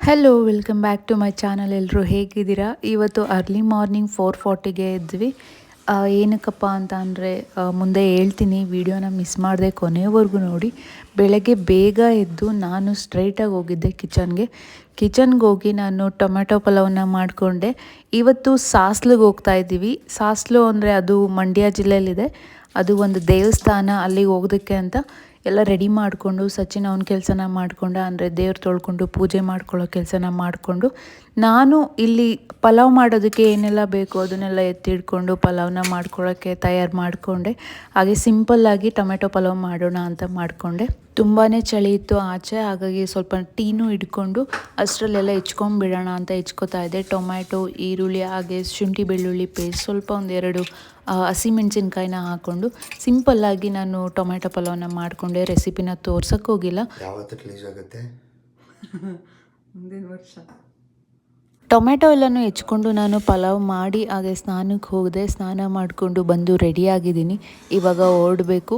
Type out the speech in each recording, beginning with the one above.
Hello welcome back to my channel. ಎಲ್ಲರೂ ಹೇಗಿದ್ದೀರಾ? ಇವತ್ತು ಅರ್ಲಿ ಮಾರ್ನಿಂಗ್ 4:40ಗೆ ಎದ್ವಿ. ಏನಕ್ಕಪ್ಪ ಅಂತ ಅಂದರೆ ಮುಂದೆ ಹೇಳ್ತೀನಿ, ವಿಡಿಯೋನ ಮಿಸ್ ಮಾಡಿದೆ ಕೊನೆವರೆಗೂ ನೋಡಿ. ಬೆಳಗ್ಗೆ ಬೇಗ ಎದ್ದು ನಾನು ಸ್ಟ್ರೈಟಾಗಿ ಹೋಗಿದ್ದೆ ಕಿಚನ್ಗೆ ಹೋಗಿ ನಾನು ಟೊಮೆಟೊ ಪಲಾವನ್ನ ಮಾಡಿಕೊಂಡೆ. ಇವತ್ತು ಸಾಸ್ಲಿಗೆ ಹೋಗ್ತಾ ಇದ್ದೀವಿ. ಸಾಸ್ಲು ಅಂದರೆ ಅದು ಮಂಡ್ಯ ಜಿಲ್ಲೆಯಲ್ಲಿದೆ. ಅದು ಒಂದು ದೇವಸ್ಥಾನ, ಅಲ್ಲಿಗೆ ಹೋಗೋದಕ್ಕೆ ಅಂತ ಎಲ್ಲ ರೆಡಿ ಮಾಡಿಕೊಂಡು ಸಚಿನ್ ಅವನ ಕೆಲಸನ ಮಾಡಿಕೊಂಡ, ಅಂದರೆ ದೇವ್ರು ತೊಳ್ಕೊಂಡು ಪೂಜೆ ಮಾಡ್ಕೊಳ್ಳೋ ಕೆಲಸನ ಮಾಡಿಕೊಂಡು, ನಾನು ಇಲ್ಲಿ ಪಲಾವ್ ಮಾಡೋದಕ್ಕೆ ಏನೆಲ್ಲ ಬೇಕು ಅದನ್ನೆಲ್ಲ ಎತ್ತಿಡ್ಕೊಂಡು ಪಲಾವ್ನ ಮಾಡ್ಕೊಳ್ಳೋಕ್ಕೆ ತಯಾರು ಮಾಡಿಕೊಂಡೆ. ಹಾಗೆ ಸಿಂಪಲ್ಲಾಗಿ ಟೊಮೆಟೊ ಪಲಾವ್ ಮಾಡೋಣ ಅಂತ ಮಾಡಿಕೊಂಡೆ. ತುಂಬಾ ಚಳಿ ಇತ್ತು ಆಚೆ, ಹಾಗಾಗಿ ಸ್ವಲ್ಪ ಟೀನೂ ಹಿಡ್ಕೊಂಡು ಅಷ್ಟರಲ್ಲೆಲ್ಲ ಹೆಚ್ಕೊಂಡ್ಬಿಡೋಣ ಅಂತ ಹೆಚ್ಕೋತಾ ಇದ್ದೆ. ಟೊಮ್ಯಾಟೊ, ಈರುಳ್ಳಿ, ಹಾಗೆ ಶುಂಠಿ ಬೆಳ್ಳುಳ್ಳಿ ಪೇಸ್ಟ್, ಸ್ವಲ್ಪ ಒಂದೆರಡು ಹಸಿಮೆಣಸಿನ್ಕಾಯಿನ ಹಾಕ್ಕೊಂಡು ಸಿಂಪಲ್ಲಾಗಿ ನಾನು ಟೊಮೆಟೊ ಪಲಾವನ್ನ ಮಾಡಿಕೊಂಡೆ. ರೆಸಿಪಿನ ತೋರ್ಸೋಕ್ಕೆ ಹೋಗಿಲ್ಲ. ಮುಂದಿನ ವರ್ಷ ಟೊಮೆಟೊ ಎಲ್ಲನೂ ಹೆಚ್ಕೊಂಡು ನಾನು ಪಲಾವ್ ಮಾಡಿ ಹಾಗೆ ಸ್ನಾನಕ್ಕೆ ಹೋಗಿದೆ. ಸ್ನಾನ ಮಾಡಿಕೊಂಡು ಬಂದು ರೆಡಿಯಾಗಿದ್ದೀನಿ. ಇವಾಗ ಹೊರಡಬೇಕು.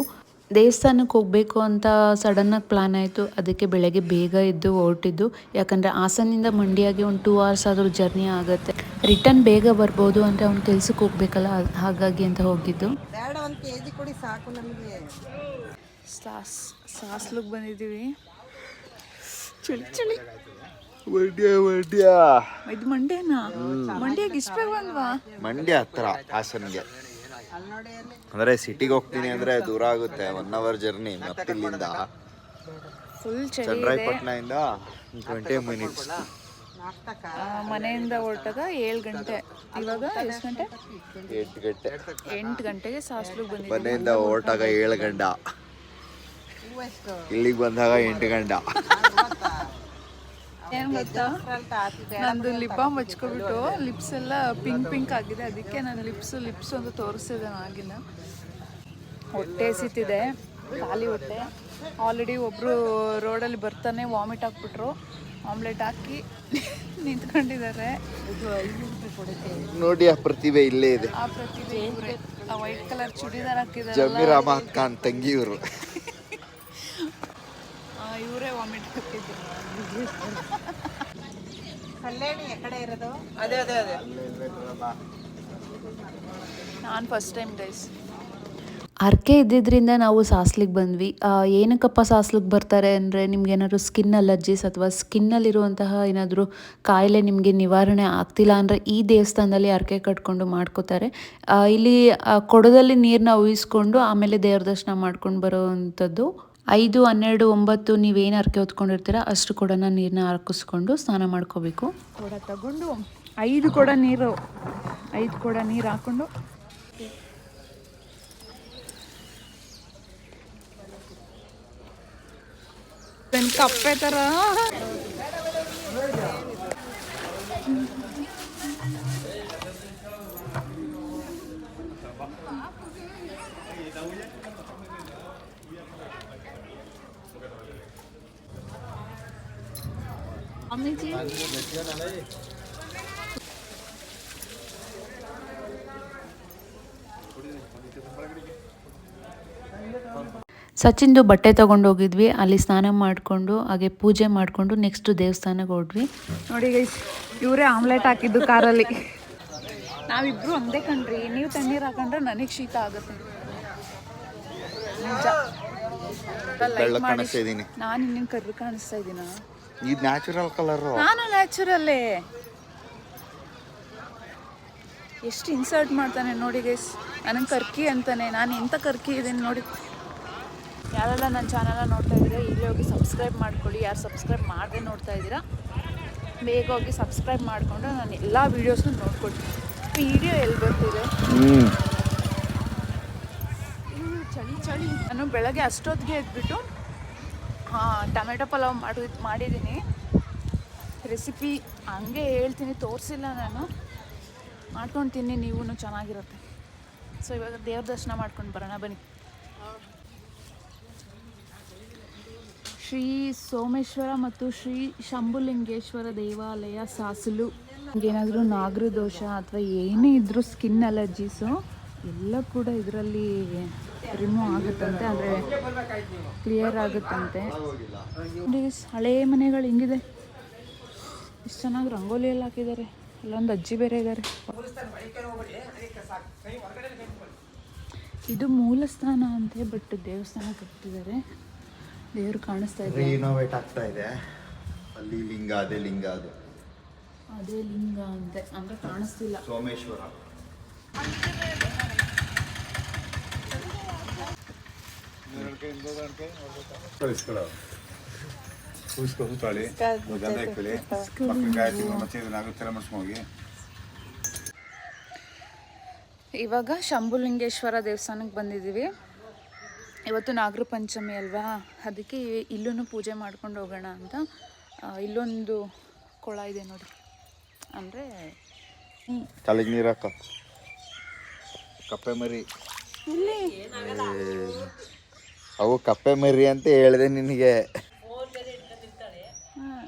ದೇವಸ್ಥಾನಕ್ಕೆ ಹೋಗಬೇಕು ಅಂತ ಸಡನ್ನಾಗಿ ಪ್ಲ್ಯಾನ್ ಆಯಿತು. ಅದಕ್ಕೆ ಬೆಳಗ್ಗೆ ಬೇಗ ಎದ್ದು ಹೊರಟಿದ್ದು. ಯಾಕಂದರೆ ಹಾಸನಿಂದ ಮಂಡ್ಯಗೆ ಒಂದು 2 hours ಆದರೂ ಜರ್ನಿ ಆಗುತ್ತೆ. ರಿಟರ್ನ್ ಬೇಗ ಬರ್ಬೋದು ಅಂದರೆ ಅವ್ನು ಕೆಲ್ಸಕ್ಕೆ ಹೋಗ್ಬೇಕಲ್ಲ, ಹಾಗಾಗಿ ಅಂತ ಹೋಗಿದ್ದು. ಒಂದು kg ಕೊಡಿ ಸಾಕು ನಮಗೆ. ಸಾಸ್ಲಿಗೆ ಬಂದಿದ್ದೀವಿ. ಚಳಿ ಮಂಡ್ಯ ಇದು ಮಂಡ್ಯನಾ? ಮಂಡ್ಯಗೆ ಇಷ್ಟ ಬೇಗ ಬಂದ್ವಾ? ಮಂಡ್ಯ ಹತ್ರ ಹಾಸನ್ಗೆ. ಅಂದ್ರೆ ಸಿಟಿಗೆ ಹೋಗ್ತೀನಿ ಅಂದ್ರೆ ದೂರ ಆಗುತ್ತೆ, 1 hour ಜರ್ನಿ. ಮತ್ತಿಲ್ಲಿಂದ ಫುಲ್ ಚಳಿ. ಚನ್ನರಾಯಪಟ್ಟಣದಿಂದ 20 minutes. ಮನೆಯಿಂದ ಹೊರಟಾಗ 7 ಗಂಟೆ. ಇವಾಗ ಎಷ್ಟು ಗಂಟೆ? 8 ಗಂಟೆ. 8 ಗಂಟೆಗೆ ಸಾಸ್ಲಿಗೆ ಬಂದಿದ್ದೀವಿ. ಮನೆಯಿಂದ ಹೊರಟಾಗ 7 ಗಂಟೆ, ಇಲ್ಲಿಗೆ ಬಂದಾಗ 8 ಗಂಟೆ. ಏನು ಗೊತ್ತಾ, ನಂದು ಲಿಪ್ ಬಾಮ್ ಹಚ್ಕೊಬಿಟ್ಟು ಲಿಪ್ಸ್ ಎಲ್ಲ ಪಿಂಕ್ ಆಗಿದೆ. ಅದಕ್ಕೆ ನಾನು ಲಿಪ್ಸ್ ಅಂತ ತೋರಿಸಿದೆ. ಆಗಿಲ್ಲ, ಹೊಟ್ಟೆ ಎಸಿತಿದೆ, ಖಾಲಿ ಹೊಟ್ಟೆ. ಆಲ್ರೆಡಿ ಒಬ್ಬರು ರೋಡಲ್ಲಿ ಬರ್ತಾನೆ ವಾಮಿಟ್ ಹಾಕ್ಬಿಟ್ರು. ಆಮ್ಲೆಟ್ ಹಾಕಿ ನಿಂತ್ಕೊಂಡಿದ್ದಾರೆ. ನೋಡಿ, ಆ ಪ್ರತಿಭೆ ಇಲ್ಲೇ ಇದೆ. ಆ ಪ್ರತಿಭೆ ಇವರೇ. ಆ ವೈಟ್ ಕಲರ್ ಚೂಡಿದಾರ್ ಹಾಕಿದ್ದಾರೆ, ಜಮೀರ್ ಅಹಮದ್ ಖಾನ್ ತಂಗಿ ಇವರು. ಇವರೇ ವಾಮಿಟ್ ಹಾಕಿದ್ರು. ಕಲ್ಯಾಣಿ ಎಕಡೆ ಇರೋದು? ಅದೇ ನಾನು ಫಸ್ಟ್ ಟೈಮ್ ಗೈಸ್. ಹರಕೆ ಇದ್ದಿದ್ದರಿಂದ ನಾವು ಸಾಸ್ಲಿಗೆ ಬಂದ್ವಿ. ಏನಕ್ಕಪ್ಪ ಸಾಸ್ಲಿಗೆ ಬರ್ತಾರೆ ಅಂದರೆ, ನಿಮ್ಗೇನಾದ್ರು ಸ್ಕಿನ್ ಅಲರ್ಜೀಸ್ ಅಥವಾ ಸ್ಕಿನ್ನಲ್ಲಿರುವಂತಹ ಏನಾದರೂ ಕಾಯಿಲೆ ನಿಮಗೆ ನಿವಾರಣೆ ಆಗ್ತಿಲ್ಲ ಅಂದರೆ ಈ ದೇವಸ್ಥಾನದಲ್ಲಿ ಹರಕೆ ಕಟ್ಕೊಂಡು ಮಾಡ್ಕೋತಾರೆ. ಇಲ್ಲಿ ಕೊಡದಲ್ಲಿ ನೀರನ್ನ ಊಹಿಸ್ಕೊಂಡು ಆಮೇಲೆ ದೇವ್ರ ದರ್ಶನ ಮಾಡ್ಕೊಂಡು ಬರೋವಂಥದ್ದು. 5, 12, 9 ನೀವೇನು ಹರಕೆ ಹೊತ್ಕೊಂಡಿರ್ತೀರ ಅಷ್ಟು ಕೊಡನ ನೀರನ್ನ ಹಾಕಿಸ್ಕೊಂಡು ಸ್ನಾನ ಮಾಡ್ಕೋಬೇಕು. ಕೊಡ ತಗೊಂಡು 5 ಕೊಡ ನೀರು ಹಾಕ್ಕೊಂಡು ಕಪ್ಪೆ ಥರ ಸಚಿನ್ದು ಬಟ್ಟೆ ತೊಗೊಂಡೋಗಿದ್ವಿ. ಅಲ್ಲಿ ಸ್ನಾನ ಮಾಡಿಕೊಂಡು ಹಾಗೆ ಪೂಜೆ ಮಾಡಿಕೊಂಡು ನೆಕ್ಸ್ಟ್ ದೇವಸ್ಥಾನಕ್ಕೆ ಹೊರಟ್ವಿ. ನೋಡಿ ಗೈಸ್, ಇವರೇ ಆಮ್ಲೆಟ್ ಹಾಕಿದ್ದು ಕಾರಲ್ಲಿ. ನಾವಿಬ್ರು ಒಂದೇ ಕಣ್ರಿ. ನೀವು ತಣ್ಣೀರು ಹಾಕೊಂಡ್ರೆ ನನಗೆ ಶೀತ ಆಗುತ್ತೆ. ನಿಜ. ನಾನು ಇನ್ನೇನು ಕರ್ರಿ ಕಾಣಿಸ್ತಾ ಇದ್ದೀನ? ಇದು ನ್ಯಾಚುರಲ್ ಕಲರ್. ನಾನು ನ್ಯಾಚುರಲ್ಲೇ. ಎಷ್ಟು ಇನ್ಸರ್ಟ್ ಮಾಡ್ತಾನೆ ನೋಡಿ ಗೈಸ್. ನನಗೆ ಕರ್ಕಿ ಅಂತಾನೆ. ನಾನು ಎಂಥ ಕರ್ಕಿ ಇದ್ದೀನಿ ನೋಡಿ. ಯಾರೆಲ್ಲ ನನ್ನ ಚಾನಲ್ನ ನೋಡ್ತಾ ಇದ್ದೀರಾ ಈಗಲೇ ಹೋಗಿ ಸಬ್ಸ್ಕ್ರೈಬ್ ಮಾಡ್ಕೊಳ್ಳಿ. ಯಾರು ಸಬ್ಸ್ಕ್ರೈಬ್ ಮಾಡದೆ ನೋಡ್ತಾ ಇದ್ದೀರಾ ಬೇಗ ಹೋಗಿ ಸಬ್ಸ್ಕ್ರೈಬ್ ಮಾಡಿಕೊಂಡು ನಾನು ಎಲ್ಲ ವೀಡಿಯೋಸ್ನ ನೋಡ್ಕೊಳ್ತೀನಿ. ವಿಡಿಯೋ ಎಲ್ಲಿ ಬರ್ತಿದೆ? ಚಳಿ. ನಾನು ಬೆಳಗ್ಗೆ ಅಷ್ಟೊತ್ತಿಗೆ ಎದ್ಬಿಟ್ಟು ಟೊಮೆಟೊ ಪಲಾವ್ ಮಾಡಿದ್ದೀನಿ. ರೆಸಿಪಿ ಹಂಗೆ ಹೇಳ್ತೀನಿ, ತೋರಿಸಿಲ್ಲ ನಾನು. ಮಾಡ್ಕೊತೀನಿ, ನೀವು ಚೆನ್ನಾಗಿರುತ್ತೆ. ಸೊ ಇವಾಗ ದೇವ್ರ ದರ್ಶನ ಮಾಡ್ಕೊಂಡು ಬರೋಣ ಬನ್ನಿ. ಶ್ರೀ ಸೋಮೇಶ್ವರ ಮತ್ತು ಶ್ರೀ ಶಂಭುಲಿಂಗೇಶ್ವರ ದೇವಾಲಯ ಸಾಸಲು. ಏನಾದರೂ ನಾಗರ ದೋಷ ಅಥವಾ ಏನೇ ಇದ್ದರೂ ಸ್ಕಿನ್ ಅಲರ್ಜೀಸು ಎಲ್ಲ ಕೂಡ ಇದರಲ್ಲಿ ರಿಮೂವ್ ಆಗುತ್ತಂತೆ, ಅಂದರೆ ಕ್ಲಿಯರ್ ಆಗುತ್ತಂತೆ. ಹಳೆ ಮನೆಗಳು ಹಿಂಗಿದೆ. ಇಷ್ಟು ಚೆನ್ನಾಗಿ ರಂಗೋಲಿ ಎಲ್ಲ ಹಾಕಿದ್ದಾರೆ. ಅಲ್ಲೊಂದು ಅಜ್ಜಿ ಬೇರೆ ಇದ್ದಾರೆ. ಇದು ಮೂಲ ಸ್ಥಾನ ಅಂತೆ, ಬಟ್ ದೇವಸ್ಥಾನ ಕಟ್ಟಿದ್ದಾರೆ. ದೇವ್ರು ಕಾಣಿಸ್ತಾ ಇದೆ. ರಿನೋವೇಟ್ ಆಗ್ತಾ ಇದೆ. ಅಲ್ಲಿ ಲಿಂಗ, ಅದೇ ಲಿಂಗ, ಅದೇ ಲಿಂಗ ಅಂತೆ, ಅಂದ್ರೆ ಕಾಣಿಸ್ತಿಲ್ಲ. ಸೋಮೇಶ್ವರ. ಇವಾಗ ಶಂಭುಲಿಂಗೇಶ್ವರ ದೇವಸ್ಥಾನಕ್ಕೆ ಬಂದಿದ್ದೀವಿ. ಇವತ್ತು ನಾಗರ ಪಂಚಮಿ ಅಲ್ವಾ, ಅದಕ್ಕೆ ಇಲ್ಲೂ ಪೂಜೆ ಮಾಡ್ಕೊಂಡು ಹೋಗೋಣ ಅಂತ. ಇಲ್ಲೊಂದು ಕೊಳ ಇದೆ ನೋಡಿ, ಅಂದರೆ ತಲೆಗೆ ನೀರಾಕ ಕಪ್ಪೆ ಮರಿ. ಅವು ಕಪ್ಪೆ ಮರಿ ಅಂತ ಹೇಳಿದೆ ನಿನಗೆ.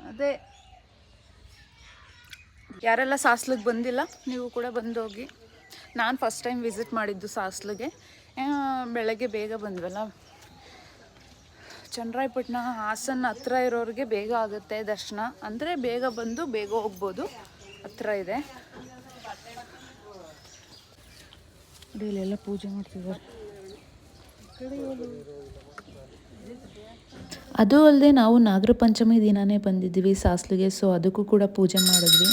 ಅದೇ ಯಾರೆಲ್ಲ ಸಾಸ್ಲಿಗೆ ಬಂದಿಲ್ಲ ನೀವು ಕೂಡ ಬಂದೋಗಿ. ನಾನು ಫಸ್ಟ್ ಟೈಮ್ ವಿಸಿಟ್ ಮಾಡಿದ್ದು ಸಾಸ್ಲಿಗೆ. ಬೆಳಗ್ಗೆ ಬೇಗ ಬಂದ್ವಲ್ಲ. ಚನ್ನರಾಯಪಟ್ಟಣ ಹಾಸನ ಹತ್ರ ಇರೋರಿಗೆ ಬೇಗ ಆಗುತ್ತೆ ದರ್ಶನ, ಅಂದರೆ ಬೇಗ ಬಂದು ಬೇಗ ಹೋಗ್ಬೋದು, ಹತ್ರ ಇದೆ. ಇಲ್ಲೆಲ್ಲ ಪೂಜೆ ಮಾಡ್ತಿದ್ದಾರೆ. ಅದು ಅಲ್ಲದೆ ನಾವು ನಾಗರ ಪಂಚಮಿ ದಿನನೇ ಬಂದಿದ್ವಿ ಸಾಸ್ಲಿಗೆ, ಸೊ ಅದಕ್ಕೂ ಕೂಡ ಪೂಜೆ ಮಾಡಿದ್ವಿ.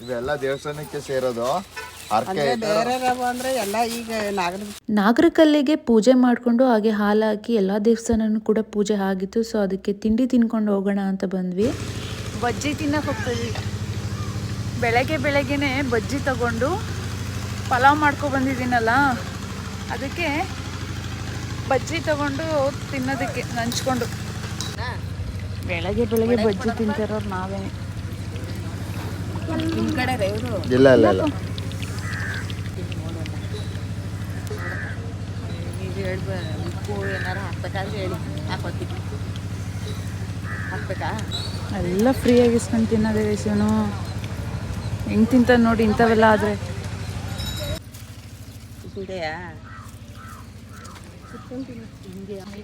ಇವೆಲ್ಲ ದೇವಸ್ಥಾನಕ್ಕೆ ಸೇರೋದು. ನಾಗರಕಲ್ಲಿಗೆ ಪೂಜೆ ಮಾಡಿಕೊಂಡು ಹಾಗೆ ಹಾಲು ಹಾಕಿ ಎಲ್ಲ ದೇವಸ್ಥಾನನೂ ಕೂಡ ಪೂಜೆ ಆಗಿತ್ತು. ಸೊ ಅದಕ್ಕೆ ತಿಂಡಿ ತಿನ್ಕೊಂಡು ಹೋಗೋಣ ಅಂತ ಬಂದ್ವಿ. ಬಜ್ಜಿ ತಿನ್ನಕ್ಕೆ ಹೋಗ್ತಿದ್ವಿ. ಬೆಳಗ್ಗೆನೇ ಬಜ್ಜಿ ತಗೊಂಡು ಪಲಾವ್ ಮಾಡ್ಕೊಂಡು ಬಂದಿದ್ದೀನಲ್ಲ, ಅದಕ್ಕೆ ಬಜ್ಜಿ ತಗೊಂಡು ತಿನ್ನೋದಕ್ಕೆ ನಂಚ್ಕೊಂಡು. ಬೆಳಗ್ಗೆ ಬಜ್ಜಿ ತಿಂತಿರೋರು ನಾವೇ. ನಿಮ್ಮ ಕಡೆ ಇಲ್ಲ ಇಲ್ಲ ಇಲ್ಲ ಉಪ್ಪು ಏನಾರು ಹಾಕ್ಬೇಕಾದ್ರೆ ಹೇಳಿ, ಹಾಕೋತೀವಿ. ಹಾಕ್ಬೇಕಾ? ಎಲ್ಲ ಫ್ರೀಯಾಗಿ ಇಸ್ಕೊಂಡು ತಿನ್ನೋದೇ ವಯಸ್ಸು. ಹೆಂಗೆ ತಿಂತ ನೋಡಿ ಇಂಥವೆಲ್ಲ ಆದರೆ.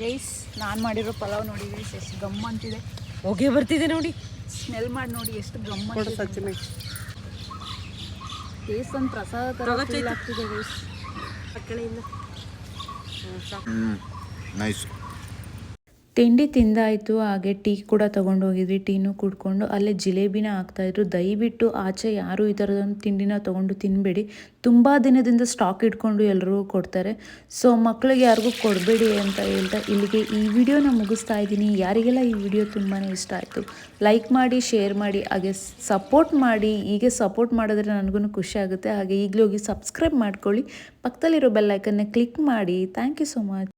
ರೈಸ್ ನಾನು ಮಾಡಿರೋ ಪಲಾವ್ ನೋಡಿ ರೈಸ್ ಎಷ್ಟು ಗಮ್ ಅಂತಿದೆ. ಹೋಗೇ ಬರ್ತಿದೆ ನೋಡಿ, ಸ್ಮೆಲ್ ಮಾಡಿ ನೋಡಿ ಎಷ್ಟು ಗಮ್ ಅಂತಿದೆ. ಟೇಸ್ಟ್ ಒಂದು ಪ್ರಸಾದ ಥರ ಫೀಲ್ ಆಗ್ತಿದೆ ರೈಸ್. ನೈಸ್. ತಿಂಡಿ ತಿಂದಾಯಿತು, ಹಾಗೆ ಟೀ ಕೂಡ ತೊಗೊಂಡು ಹೋಗಿದ್ವಿ. ಟೀನೂ ಕುಡ್ಕೊಂಡು ಅಲ್ಲೇ ಜಿಲೇಬಿನ ಹಾಕ್ತಾಯಿದ್ರು. ದಯವಿಟ್ಟು ಆಚೆ ಯಾರು ಈ ಥರದೊಂದು ತಿಂಡಿನ ತೊಗೊಂಡು ತಿನ್ನಬೇಡಿ. ತುಂಬ ದಿನದಿಂದ ಸ್ಟಾಕ್ ಇಟ್ಕೊಂಡು ಎಲ್ಲರಿಗೂ ಕೊಡ್ತಾರೆ. ಸೊ ಮಕ್ಕಳಿಗೆ ಯಾರಿಗೂ ಕೊಡಬೇಡಿ ಅಂತ ಹೇಳ್ತಾ ಇಲ್ಲಿಗೆ ಈ ವಿಡಿಯೋನ ಮುಗಿಸ್ತಾ ಇದ್ದೀನಿ. ಯಾರಿಗೆಲ್ಲ ಈ ವಿಡಿಯೋ ತುಂಬಾ ಇಷ್ಟ ಆಯಿತು ಲೈಕ್ ಮಾಡಿ, ಶೇರ್ ಮಾಡಿ, ಹಾಗೆ ಸಪೋರ್ಟ್ ಮಾಡಿ. ಹೀಗೆ ಸಪೋರ್ಟ್ ಮಾಡಿದ್ರೆ ನನಗೂ ಖುಷಿ ಆಗುತ್ತೆ. ಹಾಗೆ ಈಗಲೇ ಹೋಗಿ ಸಬ್ಸ್ಕ್ರೈಬ್ ಮಾಡ್ಕೊಳ್ಳಿ, ಪಕ್ಕದಲ್ಲಿರೋ ಬೆಲ್ ಐಕನ್ನ ಕ್ಲಿಕ್ ಮಾಡಿ. Thank you so much.